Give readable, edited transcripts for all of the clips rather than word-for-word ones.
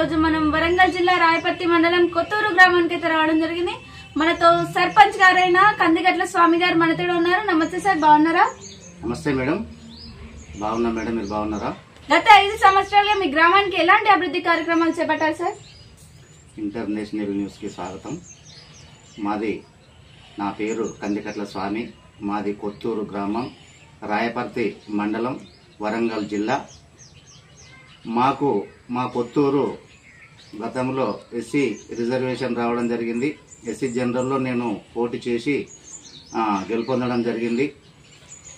రోజు మనం వరంగల్ జిల్లా రాయపర్తి మండలం కొత్తూరు గ్రామానికి అయితే రావడం జరిగింది. మనతో సర్పంచ్ గారైన కందిగట్ల స్వామి గారు మనతో ఉన్నారు. నమస్తే సార్, బాగున్నారా? నమస్తే మేడం, బాగున్నా మేడం, మీరు బాగున్నారా? గత 5 సంవత్సరాలుగా మీ గ్రామానికి ఎలాంటి అభివృద్ధి కార్యక్రమాలు చేపట్టారు సార్? ఇంటర్నేషనల్ న్యూస్ కి స్వాగతం. నా పేరు కందిగట్ల స్వామి, మాది కొత్తూరు గ్రామం, రాయపర్తి మండలం, వరంగల్ జిల్లా. మా కొత్తూరు గతంలో ఎస్సీ రిజర్వేషన్ రావడం జరిగింది. ఎస్సీ జనరల్లో నేను పోటీ చేసి గెలుపొందడం జరిగింది.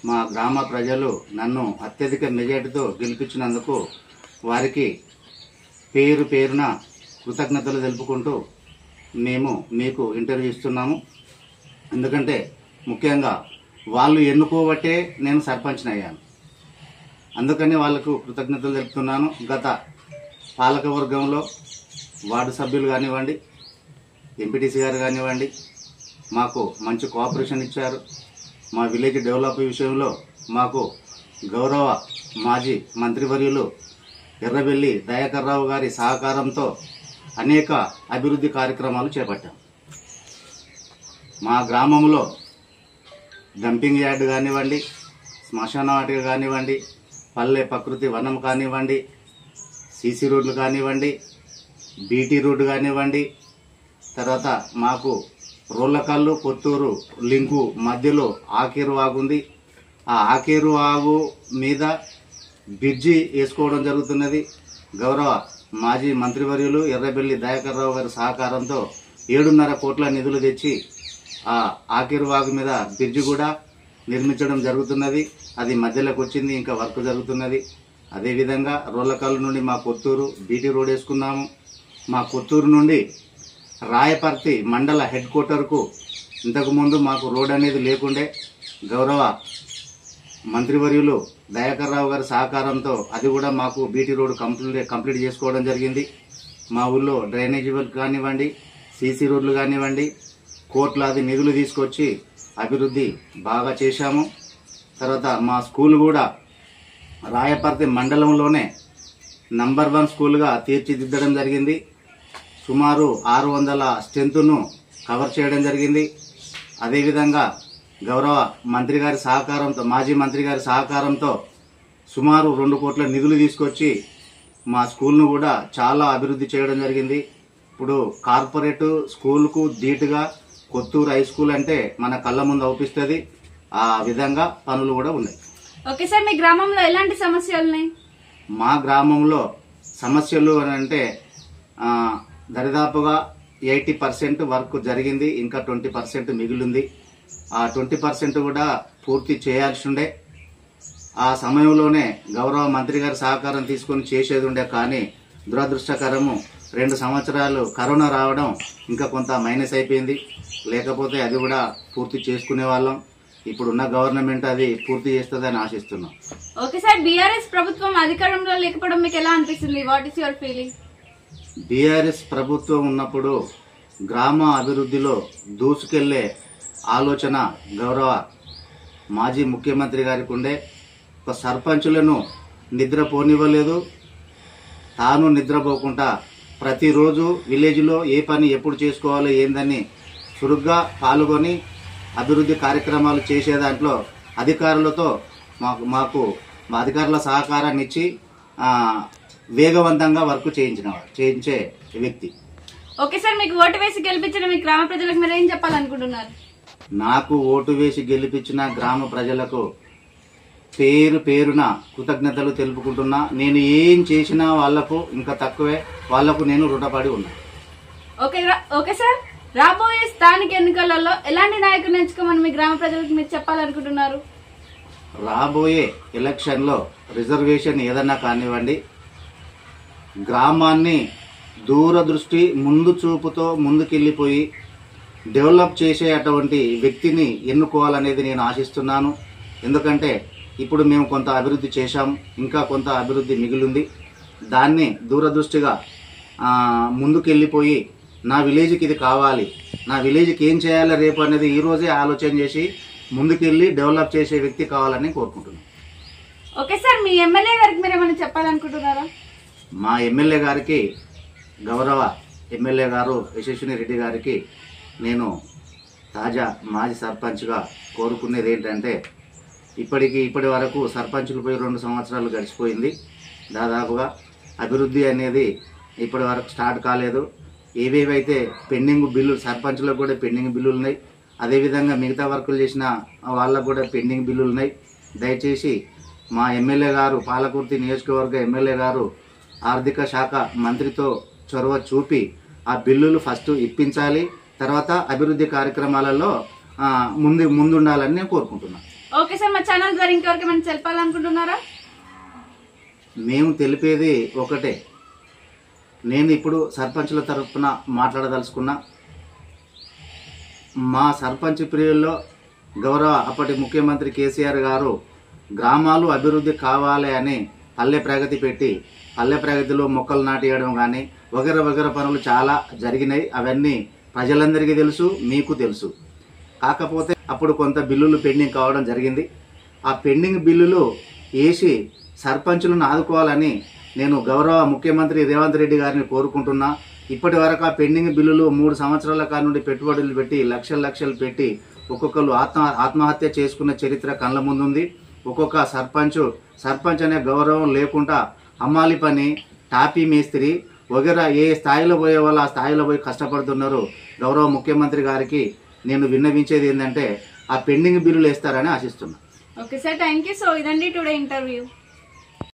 మా గ్రామ ప్రజలు నన్ను అత్యధిక మెజార్టీతో గెలిపించినందుకు వారికి పేరు పేరున కృతజ్ఞతలు తెలుపుకుంటూ మేము మీకు ఇంటర్వ్యూ ఇస్తున్నాము. ఎందుకంటే ముఖ్యంగా వాళ్ళు ఎన్నుకోబట్టే నేను సర్పంచ్ని అయ్యాను. అందుకని వాళ్లకు కృతజ్ఞతలు తెలుపుతున్నాను. గత పాలక వర్గంలో వార్డు సభ్యులు కానివ్వండి, ఎంపీటీసీ గారు కానివ్వండి, మాకు మంచి కోఆపరేషన్ ఇచ్చారు. మా విలేజ్ డెవలప్ విషయంలో మాకు గౌరవ మాజీ మంత్రివర్యులు ఎర్రబెల్లి దయాకర్ రావు గారి సహకారంతో అనేక అభివృద్ధి కార్యక్రమాలు చేపట్టాం. మా గ్రామంలో డంపింగ్ యార్డ్ కానివ్వండి, శ్మశాన వాటిక కానివ్వండి, పల్లె ప్రకృతి వనం కానివ్వండి, సీసీ రోడ్లు కానివ్వండి, బీటీ రోడ్డు కానివ్వండి, తర్వాత మాకు రోళ్లకల్లు కొత్తూరు లింకు మధ్యలో ఆకేరు వాగు ఉంది. ఆ ఆకేరు వాగు మీద బ్రిడ్జి వేసుకోవడం జరుగుతున్నది. గౌరవ మాజీ మంత్రివర్యులు ఎర్రబెల్లి దయాకర్ రావు గారి సహకారంతో 7.5 కోట్ల నిధులు తెచ్చి ఆ ఆకేరు వాగు మీద బ్రిడ్జి కూడా నిర్మించడం జరుగుతున్నది. అది మధ్యలోకి వచ్చింది, ఇంకా వర్క్ జరుగుతున్నది. అదేవిధంగా రోళ్లకల్లు నుండి మా కొత్తూరు బీటీ రోడ్ వేసుకున్నాము. మా కొత్తూరు నుండి రాయపర్తి మండల హెడ్ క్వార్టర్కు ఇంతకుముందు మాకు రోడ్ అనేది లేకుండే. గౌరవ మంత్రివర్యులు దయాకర్ రావు గారి సహకారంతో అది కూడా మాకు బీటీ రోడ్ కంప్లీట్ చేసుకోవడం జరిగింది. మా ఊళ్ళో డ్రైనేజీ వర్క్ కానివ్వండి, సీసీ రోడ్లు కానివ్వండి, కోట్లాది నిధులు తీసుకొచ్చి అభివృద్ధి బాగా చేశాము. తర్వాత మా స్కూల్ కూడా రాయపర్తి మండలంలోనే నంబర్ 1 స్కూల్గా తీర్చిదిద్దడం జరిగింది. సుమారు 600 స్ట్రెంత్ను కవర్ చేయడం జరిగింది. అదేవిధంగా గౌరవ మంత్రి గారి సహకారంతో, మాజీ మంత్రి గారి సహకారంతో సుమారు 2 కోట్ల నిధులు తీసుకొచ్చి మా స్కూల్ను కూడా చాలా అభివృద్ధి చేయడం జరిగింది. ఇప్పుడు కార్పొరేట్ స్కూల్కు ధీటుగా కొత్తూరు హై స్కూల్ అంటే మన కళ్ళ ముందు అవుపిస్తుంది. ఆ విధంగా పనులు కూడా ఉన్నాయి. ఓకే సార్, మీ గ్రామంలో ఎలాంటి సమస్యలు ఉన్నాయి? మా గ్రామంలో సమస్యలు అని అంటే దరిదాపుగా 80% వర్క్ జరిగింది, ఇంకా 20% మిగిలింది. ఆ 20% కూడా పూర్తి చేయాల్సి ఉండే. ఆ సమయంలోనే గౌరవ మంత్రి గారి సహకారం తీసుకుని చేసేది ఉండే. కానీ దురదృష్టకరము 2 సంవత్సరాలు కరోనా రావడం ఇంకా కొంత మైనస్ అయిపోయింది. లేకపోతే అది కూడా పూర్తి చేసుకునే వాళ్ళం. ఇప్పుడున్న గవర్నమెంట్ అది పూర్తి చేస్తుందని ఆశిస్తున్నాం. ఓకే సార్, బీఆర్ఎస్ ప్రభుత్వం అధికారంలో లేకపోవడం మీకు ఎలా అనిపిస్తుంది? What is your feeling? BRS ప్రభుత్వం ఉన్నప్పుడు గ్రామ అభివృద్ధిలో దూసుకెళ్లే ఆలోచన గౌరవ మాజీ ముఖ్యమంత్రి గారికి ఉండే. ఒక సర్పంచులను నిద్రపోనివ్వలేదు. తాను నిద్రపోకుండా ప్రతిరోజు విలేజ్లో ఏ పని ఎప్పుడు చేసుకోవాలో ఏందని చురుగ్గా పాల్గొని అభివృద్ధి కార్యక్రమాలు చేసే దాంట్లో అధికారులతో మాకు మా అధికారుల సహకారాన్ని ఇచ్చి వేగవంతంగా వర్క్ చేయించే వ్యక్తి. ఓకే సార్, మీకు ఓటు వేసి గెలిపించిన మీ గ్రామ ప్రజలకు మీరు ఏం చెప్పాలనుకుంటున్నారు? నాకు ఓటు వేసి గెలిపించిన గ్రామ ప్రజలకు పేరు పేరున కృతజ్ఞతలు తెలుపుకుంటున్నా. నేను ఏం చేసినా వాళ్లకు ఇంకా తక్కువే, వాళ్లకు నేను రుణపడి ఉన్నా. ఓకే సార్, రాబోయే స్థానిక ఎన్నికలలో ఎలాంటి నాయకులను ఎంచుకోమని మీ గ్రామ ప్రజలకు మీరు చెప్పాలనుకుంటున్నారు? రాబోయే ఎలక్షన్లో రిజర్వేషన్ ఏదన్నా కానివ్వండి, గ్రామాన్ని దూరదృష్టి ముందు చూపుతో ముందుకెళ్లిపోయి డెవలప్ చేసే అటువంటి వ్యక్తిని ఎన్నుకోవాలనేది నేను ఆశిస్తున్నాను. ఎందుకంటే ఇప్పుడు మేము కొంత అభివృద్ధి చేశాం, ఇంకా కొంత అభివృద్ధి మిగిలింది. దాన్ని దూరదృష్టిగా ముందుకెళ్లిపోయి నా విలేజ్కి ఇది కావాలి, నా విలేజ్కి ఏం చేయాలి రేపు అనేది ఈ రోజే ఆలోచన చేసి ముందుకెళ్లి డెవలప్ చేసే వ్యక్తి కావాలని కోరుకుంటున్నాను. ఓకే సార్, మీ ఎమ్మెల్యే గారికి మీరు ఏమైనా చెప్పాలనుకుంటున్నారా? మా ఎమ్మెల్యే గారికి గౌరవ ఎమ్మెల్యే గారు యశస్విని రెడ్డి గారికి నేను తాజా మాజీ సర్పంచ్గా కోరుకునేది ఏంటంటే, ఇప్పటి వరకు సర్పంచ్లు పోయి 2 సంవత్సరాలు గడిచిపోయింది. దాదాపుగా అభివృద్ధి అనేది ఇప్పటి వరకు స్టార్ట్ కాలేదు. ఏవేవైతే పెండింగ్ బిల్లులు, సర్పంచ్లకు కూడా పెండింగ్ బిల్లులు ఉన్నాయి, అదేవిధంగా మిగతా వర్కులు చేసిన వాళ్ళకు కూడా పెండింగ్ బిల్లులు ఉన్నాయి. దయచేసి మా ఎమ్మెల్యే గారు, పాలకుర్తి నియోజకవర్గ ఎమ్మెల్యే గారు ఆర్థిక శాఖ మంత్రితో చొరవ చూపి ఆ బిల్లులు ఫస్ట్ ఇప్పించాలి. తర్వాత అభివృద్ధి కార్యక్రమాలలో ముందుండాలని నేను కోరుకుంటున్నాను. ఓకే సార్, మా ఛానల్ ద్వారా ఇంకెవరికి మనం తెలపాలనుకుంటున్నారా? మేము తెలిపేది ఒకటే. నేను ఇప్పుడు సర్పంచుల తరఫున మాట్లాడదలుచుకున్నా. మా సర్పంచ్ ప్రియుల్లో గౌరవ అప్పటి ముఖ్యమంత్రి కేసీఆర్ గారు గ్రామాలు అభివృద్ధి కావాలి అని పల్లె ప్రగతి పెట్టి, పల్లె ప్రగతిలో మొక్కలు నాటేయడం కానీ వగర పనులు చాలా జరిగినాయి. అవన్నీ ప్రజలందరికీ తెలుసు, మీకు తెలుసు. కాకపోతే అప్పుడు కొంత బిల్లులు పెండింగ్ కావడం జరిగింది. ఆ పెండింగ్ బిల్లులు వేసి సర్పంచులను ఆదుకోవాలని నేను గౌరవ ముఖ్యమంత్రి రేవంత్ రెడ్డి గారిని కోరుకుంటున్నా. ఇప్పటి వరకు ఆ పెండింగ్ బిల్లులు 3 సంవత్సరాల కాడి నుండి పెట్టుబడులు పెట్టి లక్షలు పెట్టి ఒక్కొక్కరు ఆత్మహత్య చేసుకున్న చరిత్ర కళ్ళ ముందుంది. ఒక్కొక్క సర్పంచ్ అనే గౌరవం లేకుండా అమ్మాలి పని, టాపీ మేస్త్రి వగేరా ఏ స్థాయిలో పోయే వాళ్ళు ఆ స్థాయిలో పోయి కష్టపడుతున్నారు. గౌరవ ముఖ్యమంత్రి గారికి నేను విన్నవించేది ఏంటంటే, ఆ పెండింగ్ బిల్లులు వేస్తారని ఆశిస్తున్నా. Okay sir, thank you. So ఇదండి టుడే ఇంటర్వ్యూ.